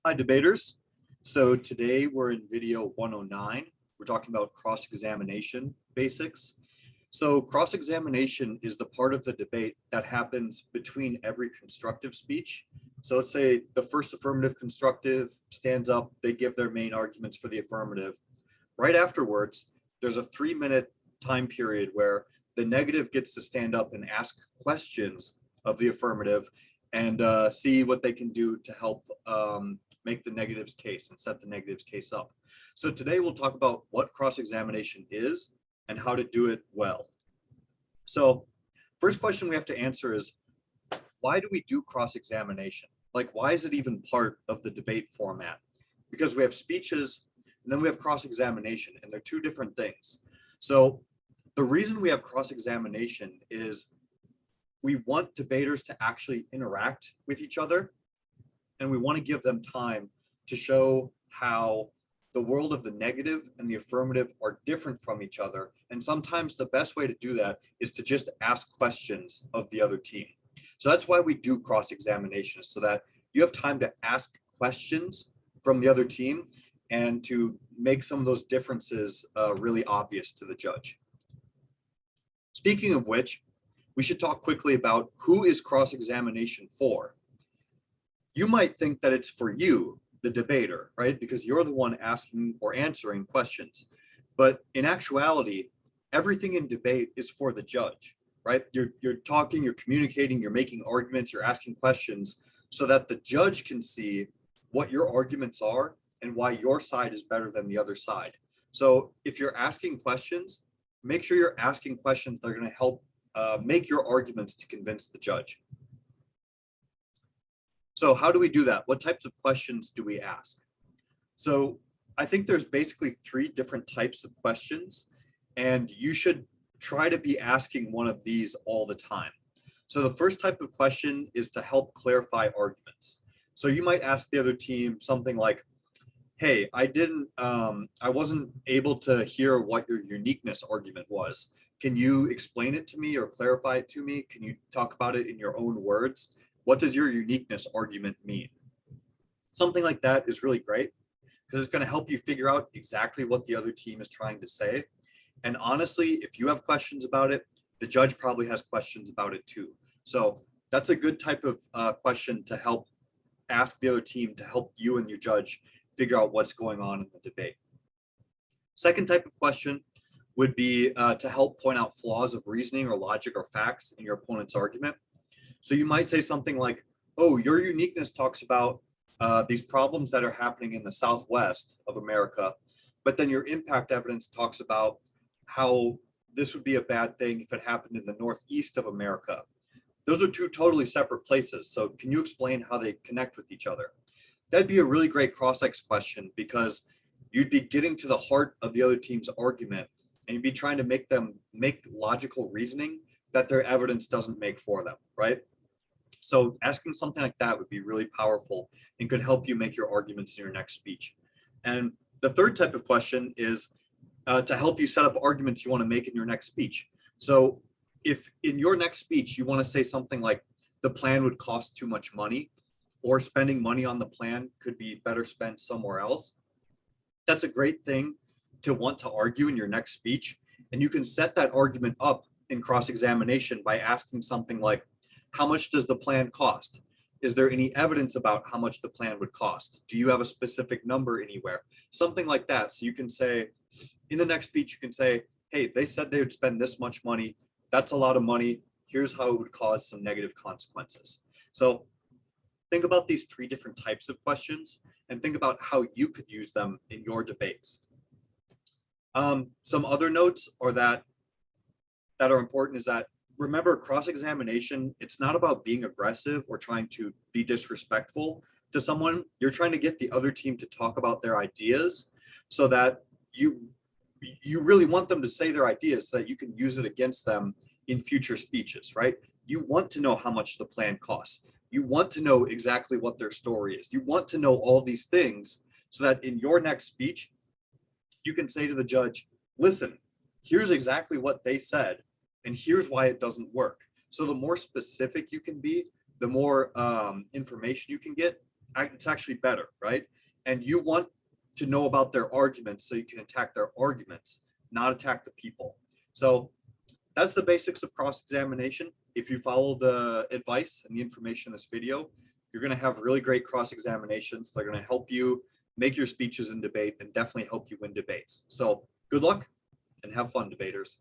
Hi, debaters. So today we're in video 109. We're talking about cross-examination basics. So cross-examination is the part of the debate that happens between every constructive speech. So let's say the first affirmative constructive stands up, they give their main arguments for the affirmative. Right afterwards, there's a 3-minute time period where the negative gets to stand up and ask questions of the affirmative and see what they can do to help make the negative's case and set the negative's case up. So today we'll talk about what cross-examination is and how to do it well. So first question we have to answer is, why do we do cross-examination? Like, why is it even part of the debate format? Because we have speeches and then we have cross-examination, and they're two different things. So the reason we have cross-examination is we want debaters to actually interact with each other, and we want to give them time to show how the world of the negative and the affirmative are different from each other. And sometimes the best way to do that is to just ask questions of the other team. So that's why we do cross-examination, so that you have time to ask questions from the other team and to make some of those differences really obvious to the judge. Speaking of which, we should talk quickly about who is cross-examination for. You might think that it's for you, the debater, right? Because you're the one asking or answering questions. But in actuality, everything in debate is for the judge, right? You're talking, you're communicating, you're making arguments, you're asking questions so that the judge can see what your arguments are and why your side is better than the other side. So if you're asking questions, make sure you're asking questions that are going to help make your arguments to convince the judge. So how do we do that? What types of questions do we ask? So I think there's basically 3 different types of questions, and you should try to be asking one of these all the time. So the first type of question is to help clarify arguments. So you might ask the other team something like, hey, I wasn't able to hear what your uniqueness argument was. Can you explain it to me or clarify it to me? Can you talk about it in your own words? What does your uniqueness argument mean? Something like that is really great because it's going to help you figure out exactly what the other team is trying to say. And honestly, if you have questions about it, the judge probably has questions about it too. So that's a good type of question to help ask the other team, to help you and your judge figure out what's going on in the debate. Second type of question would be to help point out flaws of reasoning or logic or facts in your opponent's argument. So you might say something like, oh, your uniqueness talks about these problems that are happening in the Southwest of America, but then your impact evidence talks about how this would be a bad thing if it happened in the Northeast of America. Those are 2 totally separate places. So can you explain how they connect with each other? That'd be a really great cross-ex question, because you'd be getting to the heart of the other team's argument, and you'd be trying to make them make logical reasoning that their evidence doesn't make for them, right? So asking something like that would be really powerful and could help you make your arguments in your next speech. And the third type of question is to help you set up arguments you want to make in your next speech. So if in your next speech you want to say something like the plan would cost too much money, or spending money on the plan could be better spent somewhere else, that's a great thing to want to argue in your next speech. And you can set that argument up in cross-examination by asking something like, how much does the plan cost? Is there any evidence about how much the plan would cost? Do you have a specific number anywhere? Something like that. So you can say, in the next speech, you can say, hey, they said they would spend this much money. That's a lot of money. Here's how it would cause some negative consequences. So think about these 3 different types of questions and think about how you could use them in your debates. Some other notes that are important is that, remember, cross-examination, it's not about being aggressive or trying to be disrespectful to someone. You're trying to get the other team to talk about their ideas so that you really want them to say their ideas so that you can use it against them in future speeches, right? You want to know how much the plan costs. You want to know exactly what their story is. You want to know all these things so that in your next speech, you can say to the judge, listen, here's exactly what they said, and here's why it doesn't work. So the more specific you can be, the more information you can get, it's actually better, right? And you want to know about their arguments so you can attack their arguments, not attack the people. So that's the basics of cross-examination. If you follow the advice and the information in this video, you're going to have really great cross-examinations. They're going to help you make your speeches in debate and definitely help you win debates. So good luck and have fun, debaters.